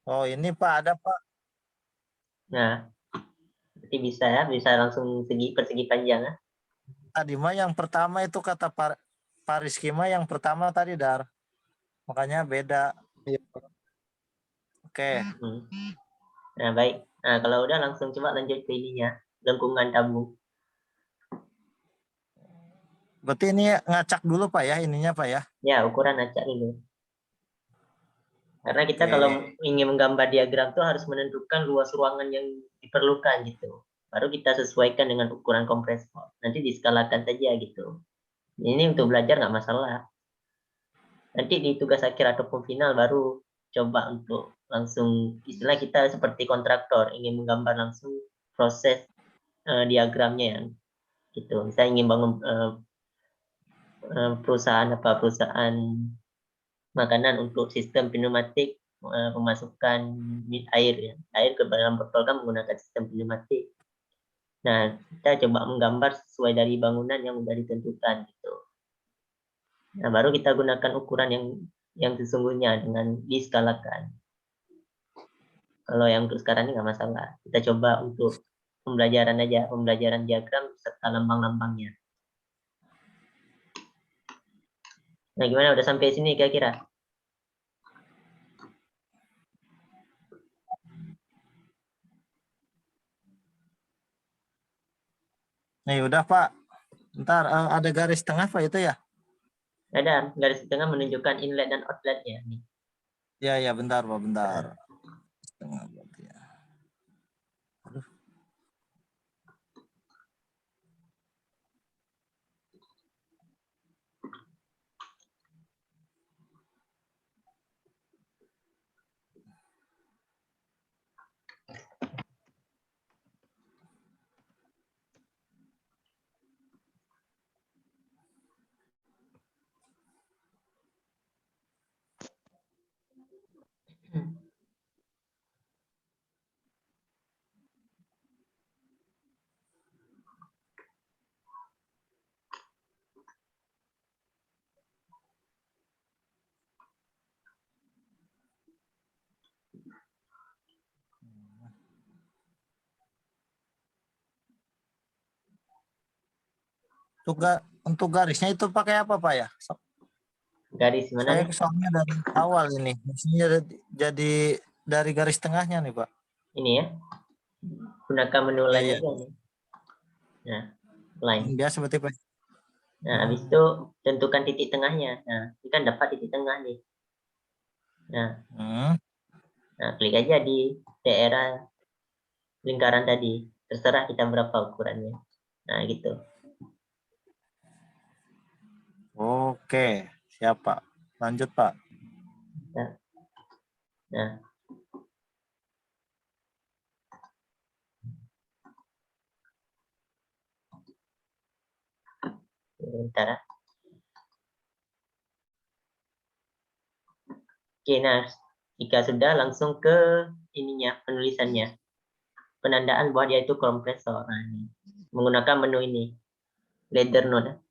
Oh ini Pak, ada Pak. Nah, berarti bisa ya, bisa langsung persegi panjang ya. Tadi mah yang pertama itu kata Pak Rizky mah yang pertama tadi Dar. Makanya beda. Iya. Oke. Nah, baik. Nah, kalau udah langsung coba lanjut ke ininya, lengkungan tabung. Berarti ini ngacak dulu Pak ya, ininya Pak ya. Ya, ukuran acak dulu. Karena kita Oke. kalau ingin menggambar diagram tuh harus menentukan luas ruangan yang diperlukan gitu. Baru kita sesuaikan dengan ukuran kompresor. Nanti diskalakan saja gitu. Ini untuk belajar nggak masalah. Nanti di tugas akhir ataupun final baru coba untuk langsung istilah kita seperti kontraktor ingin menggambar langsung proses diagramnya ya gitu. Misalnya ingin bangun perusahaan makanan untuk sistem pneumatik pemasukan air ya. Air ke dalam botol kan menggunakan sistem pneumatik. Nah, kita coba menggambar sesuai dari bangunan yang sudah ditentukan gitu. Nah, baru kita gunakan ukuran yang sesungguhnya dengan diskalakan. Kalau yang untuk sekarang ini nggak masalah. Kita coba untuk pembelajaran aja, pembelajaran diagram serta lambang-lambangnya. Nah, gimana? Udah sampai sini kira-kira? Nih udah Pak. Ntar ada garis tengah Pak itu ya? Ada garis tengah menunjukkan inlet dan outletnya. Nih. Ya ya bentar Pak, bentar. Tengah berarti ya. Aduh. Untuk garisnya itu pakai apa Pak ya? Garis mana Saya nih? soalnya dari awal ini. Maksudnya jadi dari garis tengahnya nih Pak. Ini ya. Gunakan menu Iya line ya. aja nih. Nah, line. Biasa berarti Pak. Nah, habis itu tentukan titik tengahnya. Nah, ini kan dapat titik tengah nih. Nah, klik aja di daerah lingkaran tadi. Terserah kita berapa ukurannya. Nah, gitu. Oke, siap Pak. Lanjut Pak. Nah, sebentar. Oke, nah jika sudah langsung ke ininya penulisannya. Penandaan bahwa dia itu kompresor. Nah, ini. Menggunakan menu ini. Ladder node.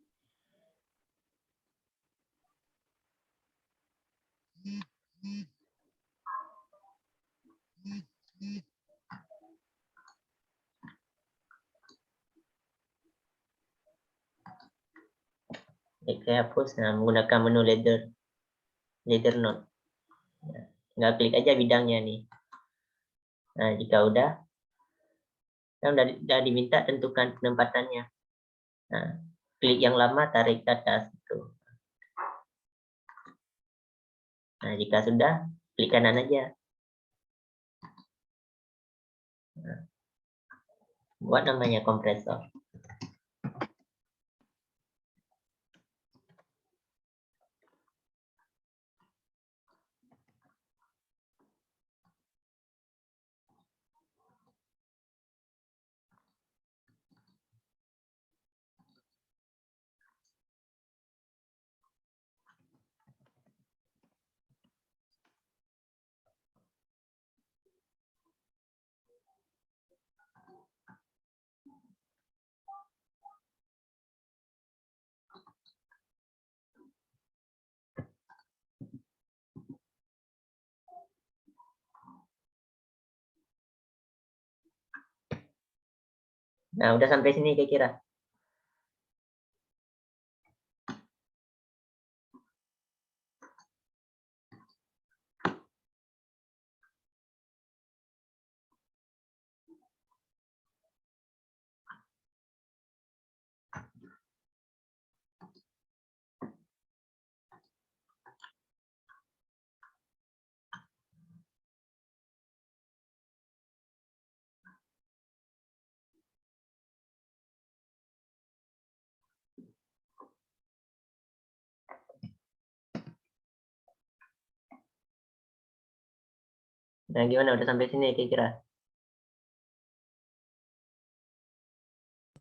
Saya hapus. Nah, menggunakan menu ladder node. Nah, tinggal klik aja bidangnya nih. Nah, jika udah diminta tentukan penempatannya. Nah, klik yang lama, tarik ke atas. Gitu. Nah, jika sudah, klik kanan aja. Nah, buat namanya kompresor. Nah, udah sampai sini kira-kira. Nah, gimana udah sampai sini kira-kira?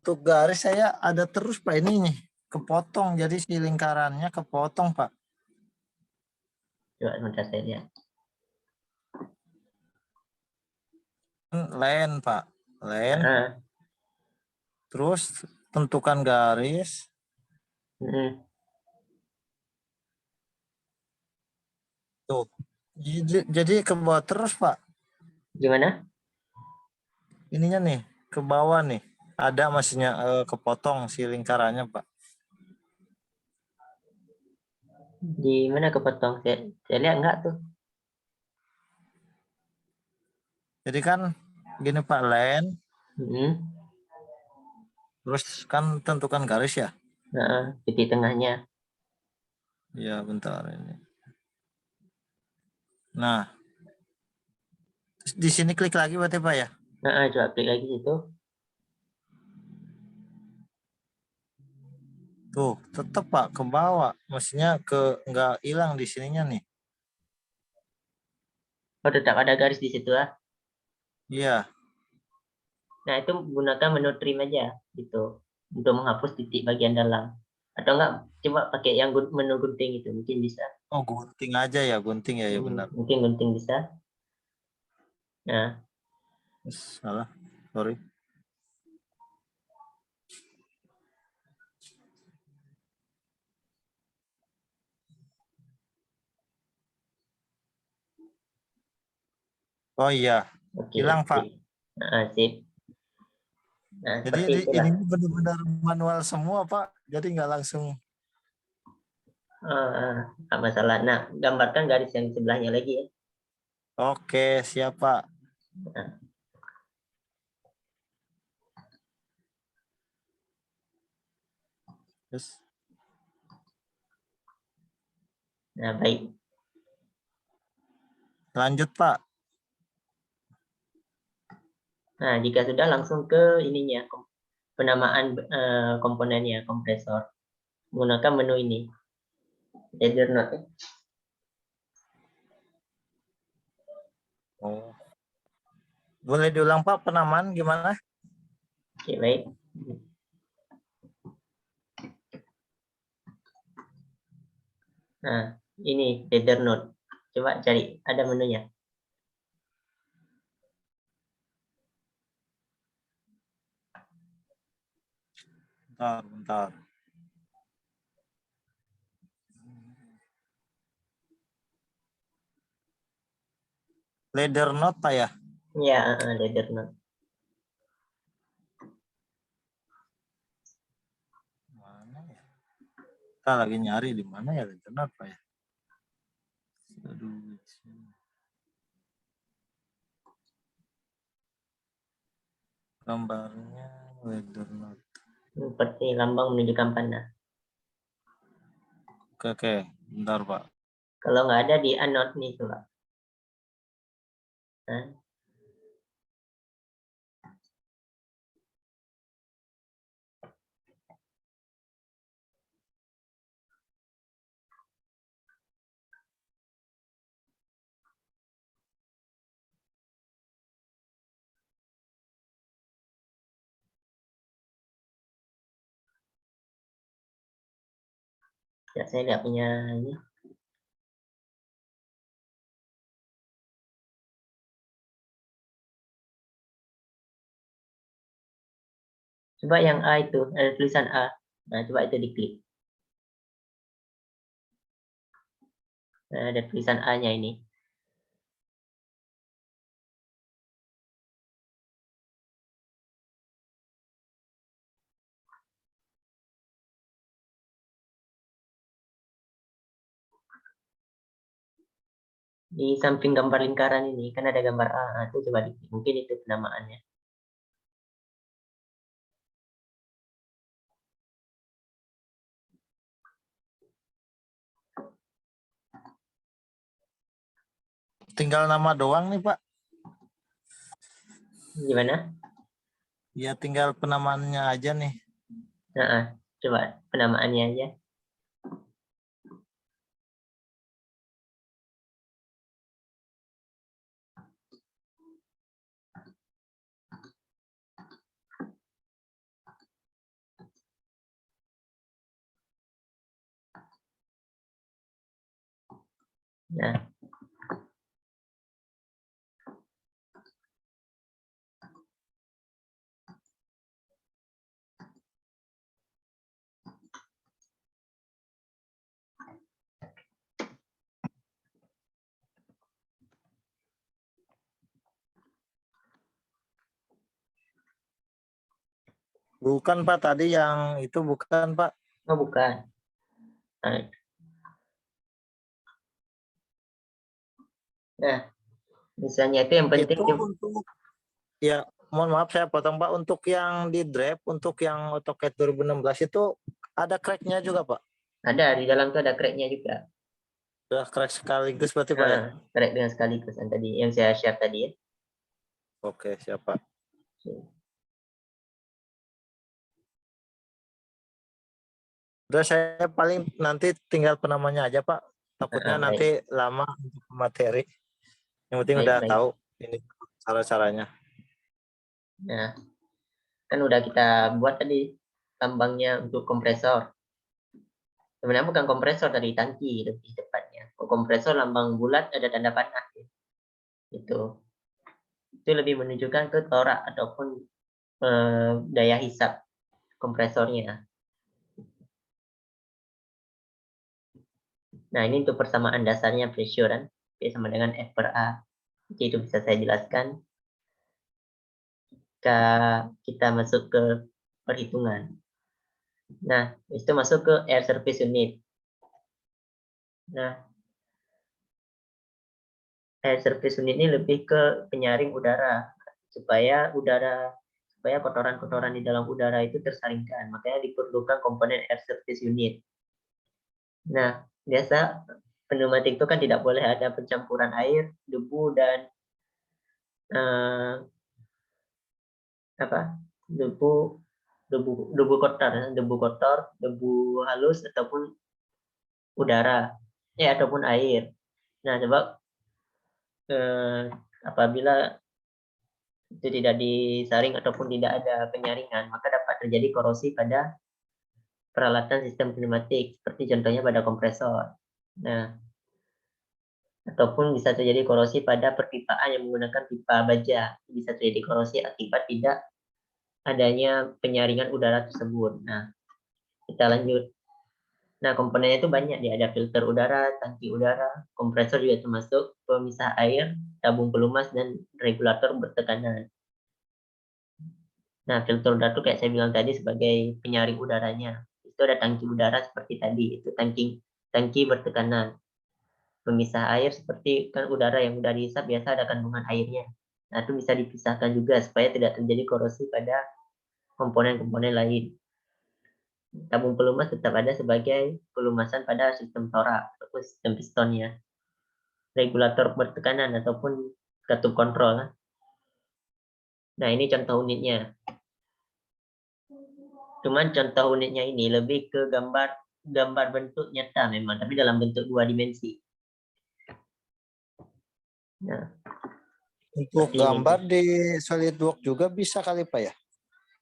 Untuk garis saya ada terus Pak ini nih, kepotong jadi si lingkarannya kepotong Pak. Coba sebentar saya lihat. Len Pak, len. Ah, Terus tentukan garis. Tuh. Jadi ke bawah terus Pak. Gimana? Ininya nih ke bawah nih. Ada maksudnya kepotong si lingkarannya Pak. Di mana kepotong? Saya lihat enggak tuh. Jadi kan gini Pak, len. Hmm. Terus kan tentukan garis ya. Titik tengahnya. Ya bentar ini. Nah, di sini klik lagi berarti Pak ya. Coba klik lagi situ. Tuh, tetap Pak ke bawah. Maksudnya nggak hilang di sininya nih. Oh, tetap ada garis di situ ah. Iya. Nah, itu gunakan menu trim aja gitu untuk menghapus titik bagian dalam. Atau enggak coba pakai yang menu gunting itu mungkin bisa. Oh, gunting aja ya, gunting ya, ya benar. Mungkin gunting bisa. Nah, Salah. Sorry. Oh iya, oke, hilang Pak. sip. Sip. Nah, Jadi seperti itulah. ini benar-benar manual semua Pak. Jadi nggak langsung. Nggak masalah. Nah, gambarkan garis yang sebelahnya lagi ya. Oke, siap Pak. Nah, Terus baik. lanjut Pak. Nah, jika sudah langsung ke ininya, penamaan komponennya, kompresor. Menggunakan menu ini. Header node. Oh. Boleh diulang Pak penamaan gimana? Oke, baik. Nah, ini header node. Coba cari, ada menunya. Bentar. Leader note Pak ya? Ya, header node. Mana ya? Kita lagi nyari di mana ya leader note Pak ya? Aduh. Gambarnya leader note. Seperti lambang menunjukkan panah. Oke. Bentar Pak. Kalau nggak ada di anode nih, coba. Nah, ya, saya nggak punya ini. Coba yang A itu, ada tulisan A. Nah, coba itu diklik. Nah, ada tulisan A-nya ini. Di samping gambar lingkaran ini kan ada gambar A, itu coba diklik. Mungkin itu penamaannya. Tinggal nama doang nih Pak. Gimana? Ya tinggal penamaannya aja nih. Nah, coba penamaannya aja. Nah, Bukan Pak, tadi yang itu bukan Pak. oh bukan. Nah, misalnya itu yang penting Itu untuk, ya mohon maaf saya potong Pak, untuk yang di drive, untuk yang AutoCAD 2016 itu ada crack-nya juga Pak. ada di dalam tuh ada crack-nya juga. Sudah crack sekaligus berarti Pak ya. Nah, crack dengan sekaligus yang tadi yang saya share tadi ya. Oke, siap Pak. Udah, saya paling nanti tinggal penamanya aja Pak. Takutnya Baik, nanti lama untuk materi. Yang penting baik, udah baik. tahu ini cara-caranya. Nah, kan udah kita buat tadi tambangnya untuk kompresor. Sebenarnya bukan kompresor dari tangki lebih tepatnya. Kompresor lambang bulat ada tanda panah. Itu lebih menunjukkan ke torak ataupun daya hisap kompresornya. Nah, ini untuk persamaan dasarnya pressure kan. P sama dengan F per A. Jadi itu bisa saya jelaskan. Jika kita masuk ke perhitungan. Nah, itu masuk ke air surface unit. Nah, air surface unit ini lebih ke penyaring udara supaya kotoran-kotoran di dalam udara itu tersaringkan. Makanya diperlukan komponen air surface unit. Nah, biasa pneumatik itu kan tidak boleh ada pencampuran air, debu dan debu kotor, debu halus ataupun udara, ataupun air. Nah, coba apabila itu tidak disaring ataupun tidak ada penyaringan, maka dapat terjadi korosi pada peralatan sistem pneumatik, seperti contohnya pada kompresor. Nah, ataupun bisa terjadi korosi pada perpipaan yang menggunakan pipa baja. Bisa terjadi korosi akibat tidak adanya penyaringan udara tersebut. Nah, kita lanjut. Nah, komponennya itu banyak. Dia ada filter udara, tangki udara, kompresor juga termasuk, pemisah air, tabung pelumas, dan regulator bertekanan. Nah, filter udara itu kayak saya bilang tadi sebagai penyaring udaranya. Itu ada tangki udara seperti tadi, itu tangki bertekanan. Pemisah air seperti kan udara yang udah dihisap biasa ada kandungan airnya. Nah, itu bisa dipisahkan juga supaya tidak terjadi korosi pada komponen-komponen lain. Tabung pelumas tetap ada sebagai pelumasan pada sistem torak ataupun sistem pistonnya. Regulator bertekanan ataupun katup kontrol. Nah, ini contoh unitnya. Cuman contoh unitnya ini lebih ke gambar bentuk nyata memang, tapi dalam bentuk 2 dimensi. Nah, Untuk seperti ini. gambar di SolidWorks juga bisa kali Pak ya?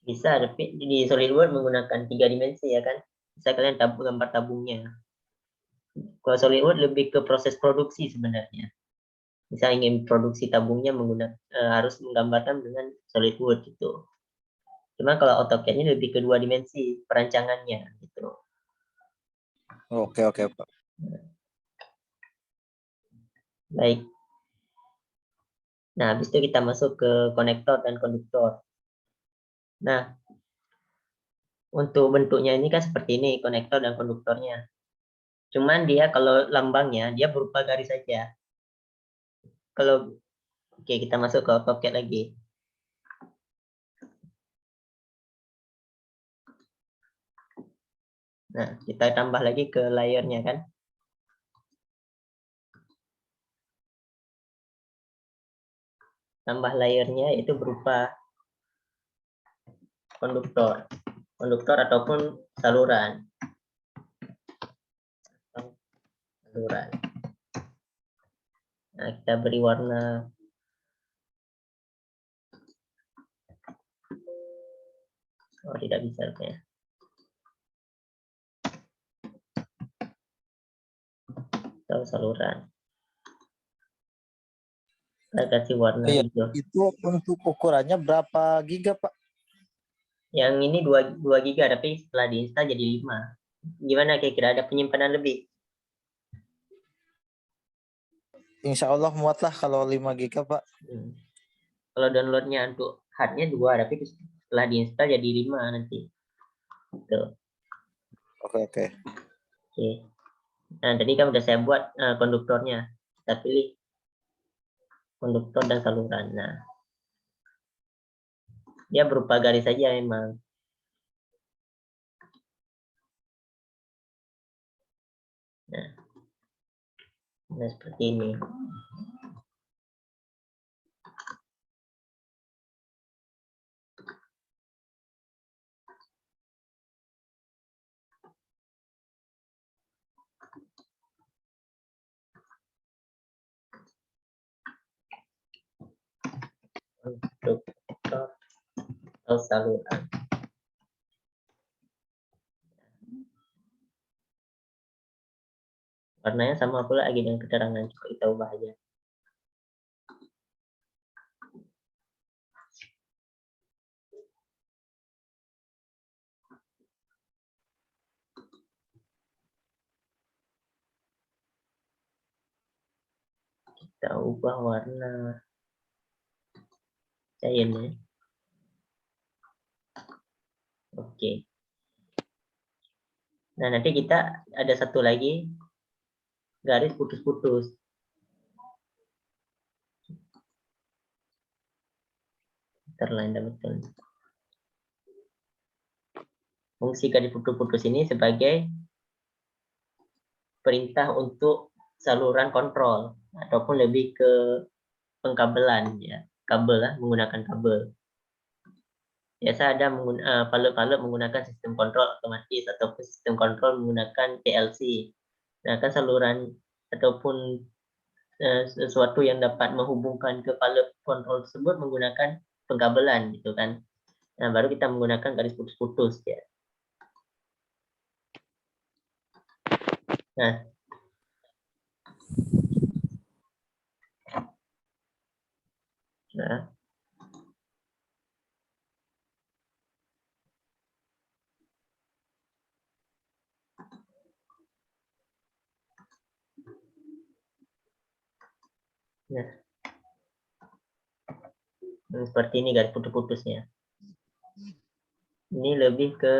Bisa, tapi di SolidWorks menggunakan 3 dimensi ya kan. Bisa kalian gambar tabungnya. Kalau SolidWorks lebih ke proses produksi sebenarnya. Misal ingin produksi tabungnya harus menggambarkan dengan SolidWorks gitu. Cuma kalau AutoCAD ini lebih ke 2 dimensi perancangannya gitu. Oke Pak. Baik. Nah, habis itu kita masuk ke konektor dan konduktor. Nah, untuk bentuknya ini kan seperti ini, konektor dan konduktornya. Cuman dia kalau lambangnya, dia berupa garis saja. Kalau oke, kita masuk ke AutoCAD lagi. Nah, kita tambah lagi ke layernya kan. Tambah layernya itu berupa konduktor ataupun saluran. Nah, kita beri warna tidak bisa ya. Atau saluran. Kita kasih warna hijau. Itu untuk ukurannya berapa giga, Pak? Yang ini 2 giga, tapi setelah diinstal jadi 5. Gimana kira-kira, ada penyimpanan lebih? Insya Allah muatlah kalau 5 giga, Pak. Kalau downloadnya untuk hardnya 2, tapi setelah diinstal jadi 5 nanti. Tuh. Oke. Nah, tadi kan udah saya buat konduktornya. Kita pilih konduktor dan saluran. Nah, dia berupa garis saja memang. Nah, seperti ini. Konduktor atau saluran. Warnanya sama pula lagi dengan keterangan, coba kita ubah aja. Kita ubah warna cyan ya. Oke. Nah, nanti kita ada satu lagi garis putus-putus. Terlain betul. Fungsi garis putus-putus ini sebagai perintah untuk saluran kontrol ataupun lebih ke pengkabelan ya, kabel lah, menggunakan kabel. Biasa ada pilot menggunakan sistem kontrol otomatis ataupun sistem kontrol menggunakan PLC. Nah, kan saluran ataupun sesuatu yang dapat menghubungkan ke pilot kontrol tersebut menggunakan pengkabelan gitu kan. Nah, baru kita menggunakan garis putus-putus ya. Nah, seperti ini garis putus-putusnya. Ini lebih ke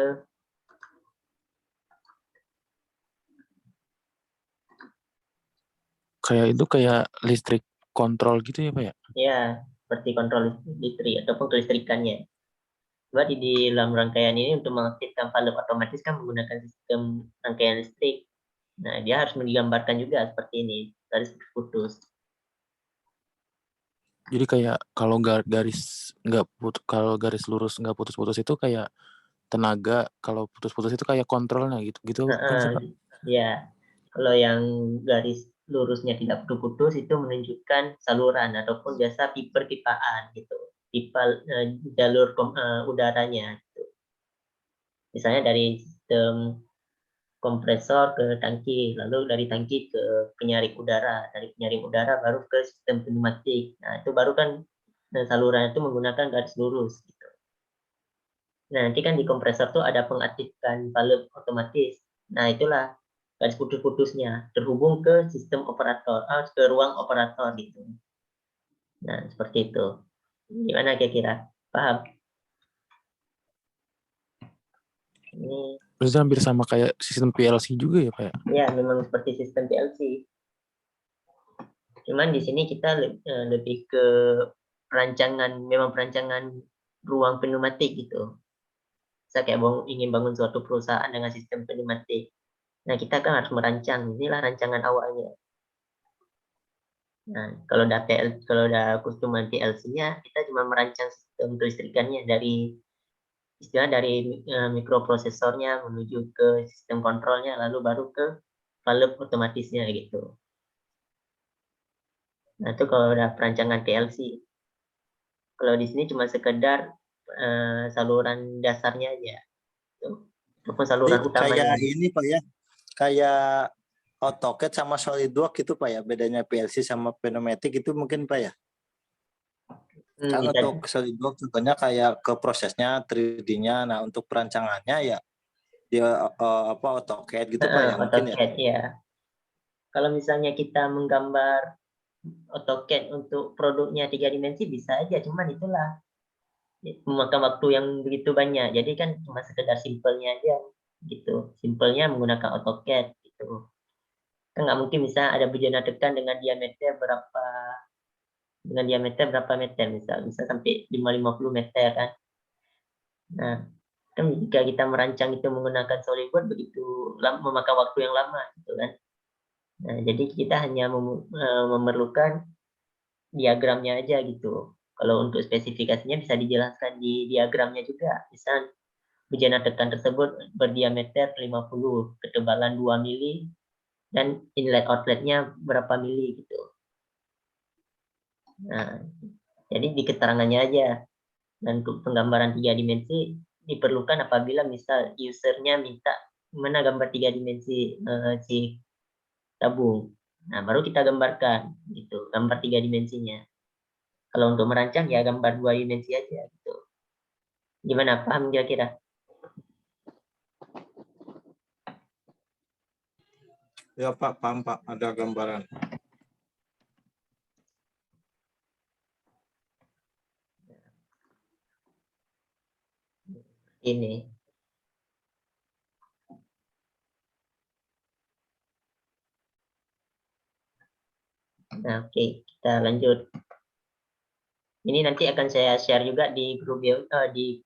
kayak listrik kontrol gitu ya, Pak ya? Ya, seperti kontrol listrik ataupun kelistrikannya. Sebab di dalam rangkaian ini untuk mengaktifkan valve otomatis kan menggunakan sistem rangkaian listrik. Nah, dia harus digambarkan juga seperti ini, garis putus. Jadi kayak kalau garis lurus nggak putus-putus itu kayak tenaga, kalau putus-putus itu kayak kontrolnya gitu kan sih, Pak? Ya, kalau yang garis lurusnya tidak putus-putus itu menunjukkan saluran ataupun biasa pipa-pipaan gitu, pipa jalur udaranya gitu. Misalnya dari sistem kompresor ke tangki, lalu dari tangki ke penyaring udara, dari penyaring udara baru ke sistem pneumatik. Nah, itu baru kan saluran itu menggunakan garis lurus gitu. Nah, nanti kan di kompresor tuh ada pengaktifkan valve otomatis. Nah, itulah garis putus-putusnya terhubung ke sistem operator, ke ruang operator gitu. Nah, seperti itu. Gimana kira-kira? Paham? Ini Terus hampir sama kayak sistem PLC juga ya, Pak ya? ya memang seperti sistem PLC. Cuman di sini kita lebih ke memang perancangan ruang pneumatik gitu. Saya kayak ingin bangun suatu perusahaan dengan sistem pneumatik. Nah, kita kan harus merancang. Inilah rancangan awalnya. Nah, kalau udah kustuman PLC-nya, kita cuma merancang sistem kelistrikannya dari mikroprosesornya menuju ke sistem kontrolnya, lalu baru ke valve otomatisnya gitu. Nah, itu kalau udah perancangan PLC. Kalau di sini cuma sekedar saluran dasarnya aja, ataupun saluran utamanya. Kayak ini Pak ya, kayak AutoCAD sama SolidWorks itu Pak ya, bedanya PLC sama pneumatik itu mungkin Pak ya. Kan untuk SolidWorks contohnya kayak ke prosesnya 3D-nya, nah untuk perancangannya ya dia AutoCAD gitu Pak ya mungkin ya. AutoCAD ya. Kalau misalnya kita menggambar AutoCAD untuk produknya 3 dimensi bisa aja, cuman itulah memakan waktu yang begitu banyak. Jadi kan cuma sekedar simpelnya aja gitu. Simpelnya menggunakan AutoCAD gitu. Kan nggak mungkin bisa ada bejana tekan dengan diameter berapa meter misal sampai 550 meter kan. Nah, kan jika kita merancang itu menggunakan SolidWorks begitu memakan waktu yang lama gitu kan. Nah, jadi kita hanya memerlukan diagramnya aja gitu. Kalau untuk spesifikasinya bisa dijelaskan di diagramnya juga. Misal bejana tekan tersebut berdiameter 50, ketebalan 2 mili, dan inlet outletnya berapa mili gitu. Nah, jadi di keterangannya aja. Dan untuk penggambaran 3 dimensi diperlukan apabila misal usernya minta mana gambar 3 dimensi si tabung. Nah, baru kita gambarkan gitu, gambar 3 dimensinya. Kalau untuk merancang ya gambar 2 dimensi aja gitu. Gimana, paham kira-kira? Ya Pak, paham Pak, ada gambaran. Ini. Nah, oke, kita lanjut. Ini nanti akan saya share juga di grup di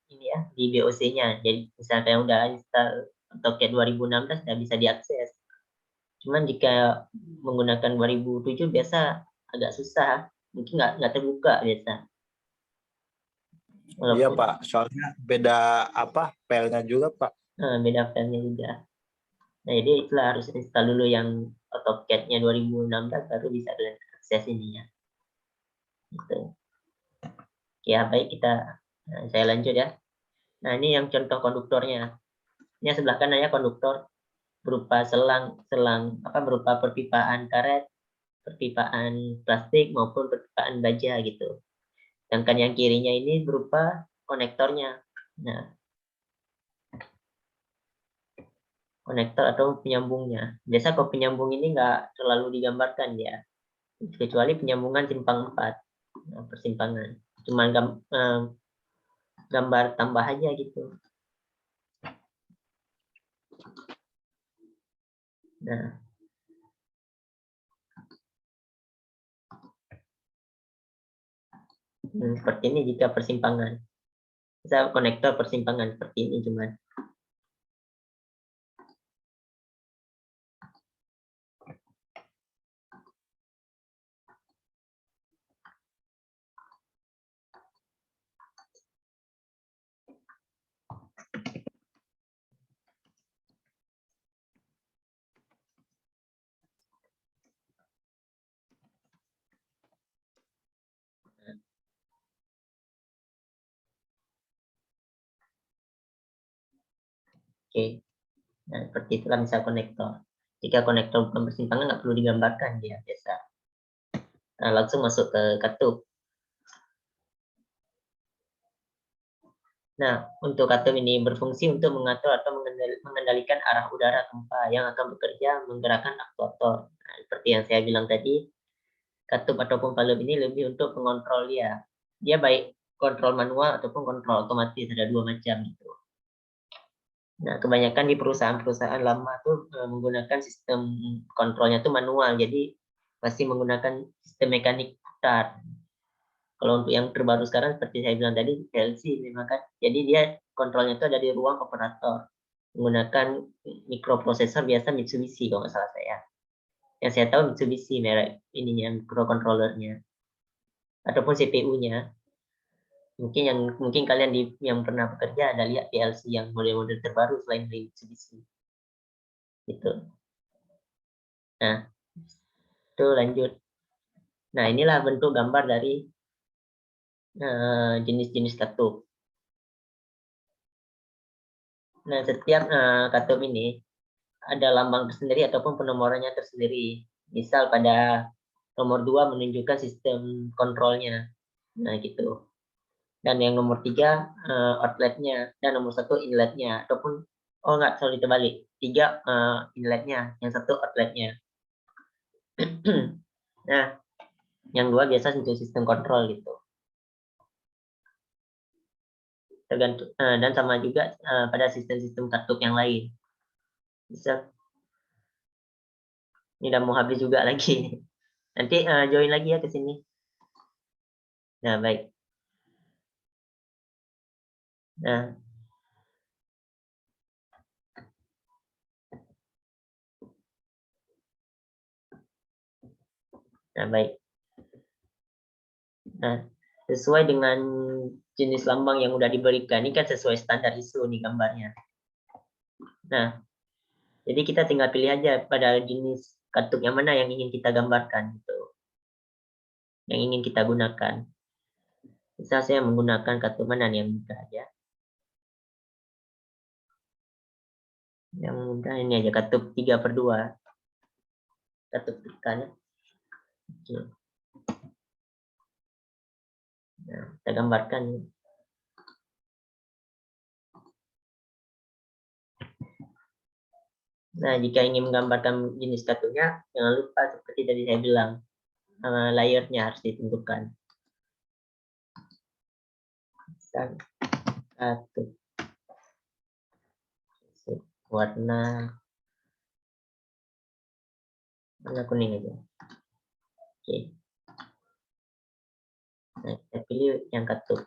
BOC-nya. Jadi misalnya yang udah install AutoCAD 2016 sudah bisa diakses. Cuman jika menggunakan 2007 biasa agak susah, mungkin nggak terbuka biasa. Iya Pak, soalnya beda filenya juga Pak. Beda filenya juga. Nah, jadi itulah harus install dulu yang AutoCAD-nya 2016 baru bisa akses ininya. Gitu. Ya, baik saya lanjut ya. Nah, ini yang contoh konduktornya. Ini sebelah kanannya konduktor berupa berupa perpipaan karet, perpipaan plastik maupun perpipaan baja gitu. Sedangkan yang kirinya ini berupa konektornya. Nah, konektor atau penyambungnya. Biasa kalau penyambung ini nggak terlalu digambarkan ya, kecuali penyambungan simpang 4, persimpangan. Cuma gambar tambah aja gitu. Nah, seperti ini jika persimpangan. Bisa konektor persimpangan seperti ini cuman. Oke. Nah, seperti itulah misal konektor. Jika konektor bukan persimpangan nggak perlu digambarkan dia biasa. Nah, langsung masuk ke katup. Nah, untuk katup ini berfungsi untuk mengatur atau mengendalikan arah udara gempa yang akan bekerja menggerakkan aktuator. Nah, seperti yang saya bilang tadi, katup ataupun valve ini lebih untuk pengontrol dia. Dia baik kontrol manual ataupun kontrol otomatis, ada 2 macam gitu. Nah, kebanyakan di perusahaan-perusahaan lama tuh menggunakan sistem kontrolnya tuh manual. Jadi masih menggunakan sistem mekanik putar. Kalau untuk yang terbaru sekarang seperti saya bilang tadi PLC memang kan, jadi dia kontrolnya itu ada di ruang operator menggunakan mikroprosesor biasa Mitsubishi kalau nggak salah saya. Yang saya tahu Mitsubishi merek ininya microcontrollernya ataupun CPU-nya. Mungkin kalian yang pernah bekerja ada lihat PLC yang model-model terbaru selain dari Mitsubishi. Gitu. Nah, itu lanjut. Nah, inilah bentuk gambar dari jenis-jenis katup. Nah, setiap katup ini ada lambang tersendiri ataupun penomorannya tersendiri. Misal pada nomor 2 menunjukkan sistem kontrolnya. Nah, gitu. Dan yang nomor 3 outletnya dan nomor 1 inletnya ataupun sorry terbalik. 3 inletnya, yang 1 outletnya. Nah, yang 2 biasa untuk sistem kontrol gitu. Tergantung dan sama juga pada sistem-sistem katup yang lain. Bisa. Ini udah mau habis juga lagi. Nanti join lagi ya ke sini. Nah, baik. Nah, baik. Nah, sesuai dengan jenis lambang yang udah diberikan, ini kan sesuai standar ISO nih gambarnya. Nah, jadi kita tinggal pilih aja pada jenis katup yang mana yang ingin kita gambarkan gitu. Yang ingin kita gunakan. Misal saya menggunakan katup mana nih yang mudah aja. Yang mudah ini aja katup 3/2. Katup tekan. Oke. Nah, kita gambarkan. Nah, jika ingin menggambarkan jenis katupnya, jangan lupa seperti tadi saya bilang, layernya harus ditentukan. Katup. Warna kuning aja. Oke. Nah, kita pilih yang katup.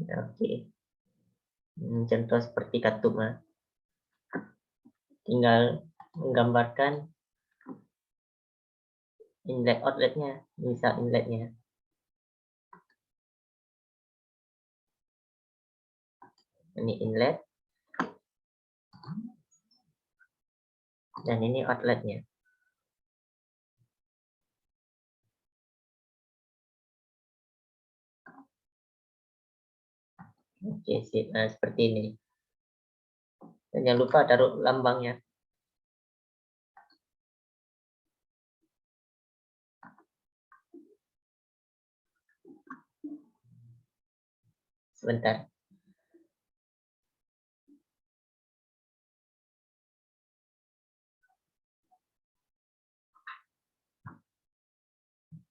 Oke. Contoh seperti katup, tinggal menggambarkan inlet outletnya, misal inletnya. Ini inlet dan ini outletnya. Oke, sip. Nah, seperti ini. Dan jangan lupa taruh lambangnya. Sebentar.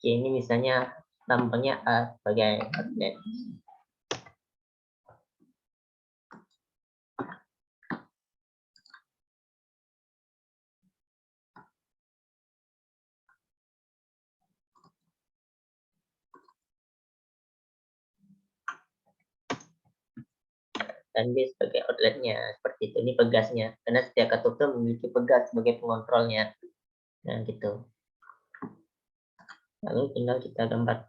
Oke, ini misalnya lambangnya A sebagai outlet. Dan B sebagai outletnya, seperti itu. Ini pegasnya, karena setiap katup memiliki pegas sebagai pengontrolnya. Nah, gitu. Lalu tinggal kita gambar.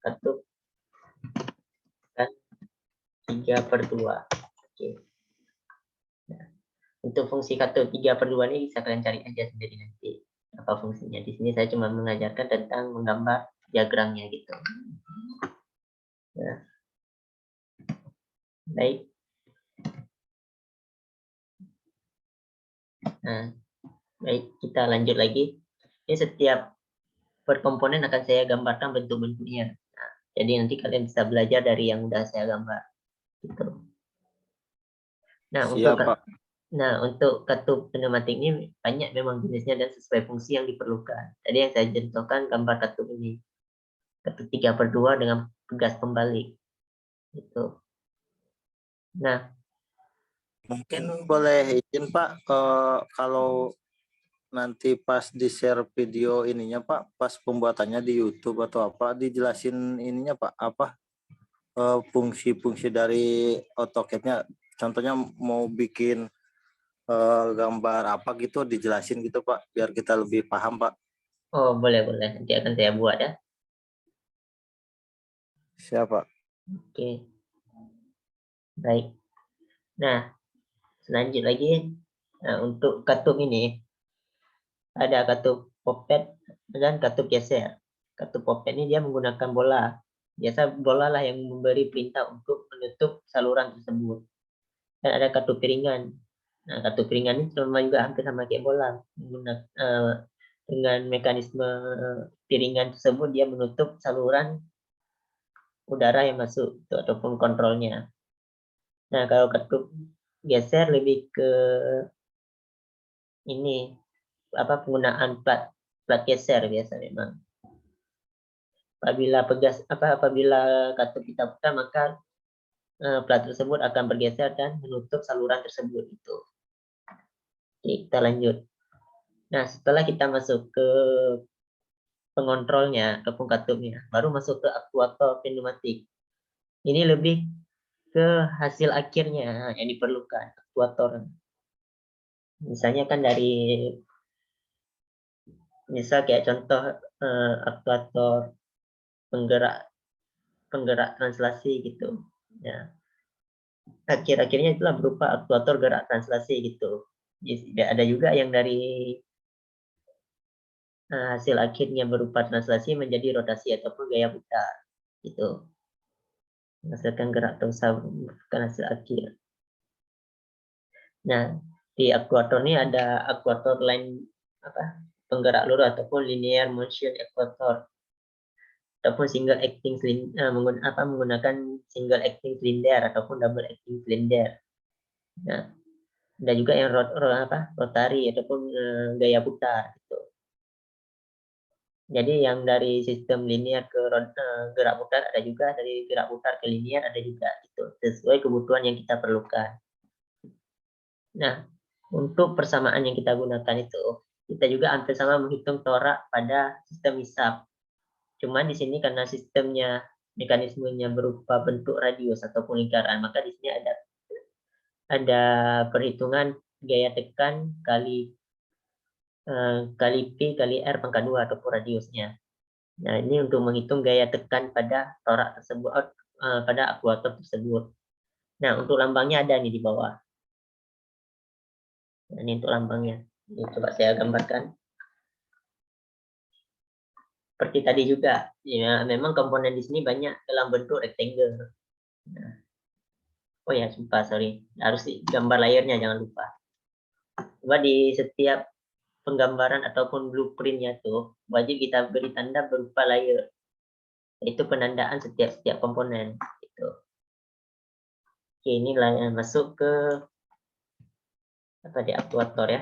Katup kan 3/2. Oke. Nah, untuk fungsi katup 3/2 ini bisa kalian cari aja sendiri nanti apa fungsinya. Di sini saya cuma mengajarkan tentang menggambar diagramnya gitu. Nah, baik. Nah, baik, kita lanjut lagi. Ini setiap per komponen akan saya gambarkan bentuk-bentuknya. Nah, jadi nanti kalian bisa belajar dari yang udah saya gambar. Gitu. Nah, untuk katup pneumatik ini banyak memang jenisnya dan sesuai fungsi yang diperlukan. Tadi yang saya contohkan gambar katup ini. Katup 3/2 dengan pegas pembalik. Gitu. Nah, Mungkin boleh izin Pak, kalau nanti pas di-share video ininya Pak, pas pembuatannya di YouTube atau apa, dijelasin ininya Pak, apa fungsi-fungsi dari AutoCAD-nya. Contohnya mau bikin gambar apa gitu, dijelasin gitu Pak, biar kita lebih paham Pak. oh boleh. Nanti akan saya buat ya. Siapa? Oke. Baik. Nah, selanjut lagi untuk katup ini ada katup popet dan katup geser. Katup popet ini dia menggunakan bola. Biasa bola lah yang memberi perintah untuk menutup saluran tersebut. Dan ada katup piringan. Nah, katup piringan ini sama juga hampir sama kayak bola. Dengan mekanisme piringan tersebut dia menutup saluran udara yang masuk ataupun kontrolnya. Nah, kalau katup geser lebih ke ini penggunaan plat geser biasa memang. Apabila katup kita putar maka plat tersebut akan bergeser dan menutup saluran tersebut itu. Oke, kita lanjut. Nah, setelah kita masuk ke pengontrolnya ataupun katupnya, baru masuk ke aktuator pneumatik. Ini lebih ke hasil akhirnya yang diperlukan aktuator. Misalnya kan misal kayak contoh aktuator penggerak translasi gitu. Ya. Akhir-akhirnya itulah berupa aktuator gerak translasi gitu. Jadi, ada juga yang dari hasil akhirnya berupa translasi menjadi rotasi ataupun gaya putar gitu. Menghasilkan gerak bukan hasil akhir. Nah, di aktuator ini ada aktuator line penggerak lurus ataupun linear motion actuator ataupun single acting menggunakan single acting cylinder ataupun double acting cylinder. Nah, ada juga yang rotari ataupun gaya putar gitu. Jadi yang dari sistem linear ke gerak putar ada juga, dari gerak putar ke linear ada juga gitu, sesuai kebutuhan yang kita perlukan. Nah, untuk persamaan yang kita gunakan itu, kita juga hampir sama menghitung torak pada sistem hisap. Cuman di sini karena sistemnya mekanismenya berupa bentuk radius ataupun lingkaran, maka di sini ada perhitungan gaya tekan kali P kali R pangkat 2 ataupun radiusnya. Nah, ini untuk menghitung gaya tekan pada torak tersebut, pada aktuator tersebut. Nah, untuk lambangnya ada nih di bawah. Nah, ini untuk lambangnya. Ini coba saya gambarkan. Seperti tadi juga, ya memang komponen di sini banyak dalam bentuk rectangle. Nah, Oh ya, sumpah, sorry. Harus gambar layernya, jangan lupa. Coba di setiap penggambaran ataupun blueprintnya tuh, wajib kita beri tanda berupa layer. Itu penandaan setiap komponen. Gitu. Oke, ini layer masuk ke apa di aktuator ya.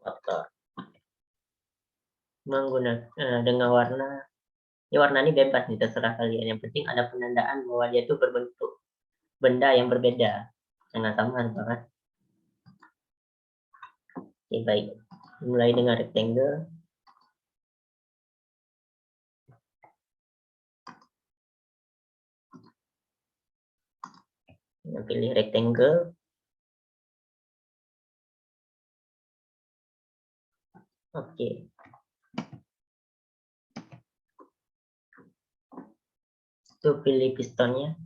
Aktuator. Menggunakan dengan warna. Ini warna ini bebas nih, terserah kalian. Yang penting ada penandaan bahwa dia itu berbentuk benda yang berbeda. Jangan sama kan? Oke, baik. Mulai dengan rectangle. Pilih rectangle. Oke. Itu pilih pistonnya.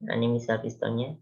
Nah, ini misal pistonnya.